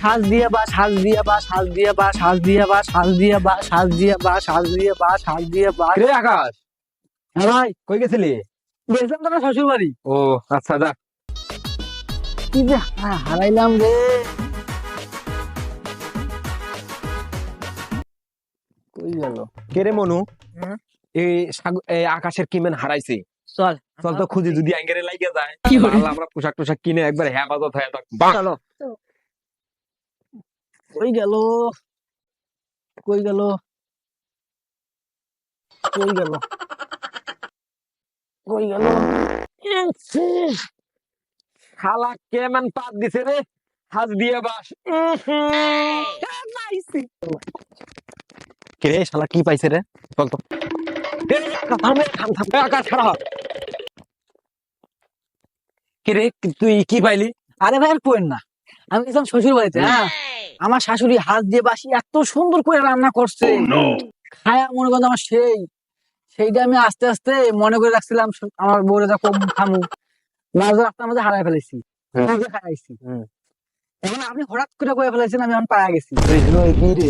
শ্বাস দিয়ে বা শ্বাস দিয়ে বা শ্বাস দিয়ে বা শ্বাস দিয়ে বা শ্বাস দিয়ে বা শ্বাস দিয়ে বা শ্বাস দিয়ে বা শ্বাস দিয়ে বা। রে আকাশ, হ্যাঁ ভাই, কই গেছিলি? গেছিলাম তো শ্বশুর বাড়ি। ও আচ্ছা, যা। কি যে হারাইলাম রে। কই গেল? কে রে মনু? হুম? এই আকাশের কিমেন হারাইছে। চল চল তো খুঁজি, যদি আঙ্গেরে লাগিয়ে যায় কি বলিস? তাহলে আমরা পোশাক টোশাক কিনে একবার হেফাজত হয়ে থাকবো। চলো। কই গেল? কই গেল? কই গেল? কই গেল? শালা কেমন পাত দিছে রে, হাত দিয়ে বাস। পাইছি। কে রে শালা, কি পাইছে রে? চল তো। আকাশ খারাপ। কে রে, তুই কি পাইলি? আরে ভাই আর কোয়েন না, আমি গেছিলাম শ্বশুর বাড়িতে। হ্যাঁ, আমার শাশুড়ি হাত দিয়ে বাসি এত সুন্দর করে রান্না করছে, খায়া মনে করো আমার সেইটা আমি আস্তে আস্তে মনে করে রাখছিলাম আমার বউরে যা কম খামু, মাঝ রাস্তার মধ্যে হারাই ফেলেছি, হুম। নিজে হারাইছি। হুম। এখন আপনি হঠাৎ করে ফেলেছেন, আমি এখন পায়া গেছি। কি রে?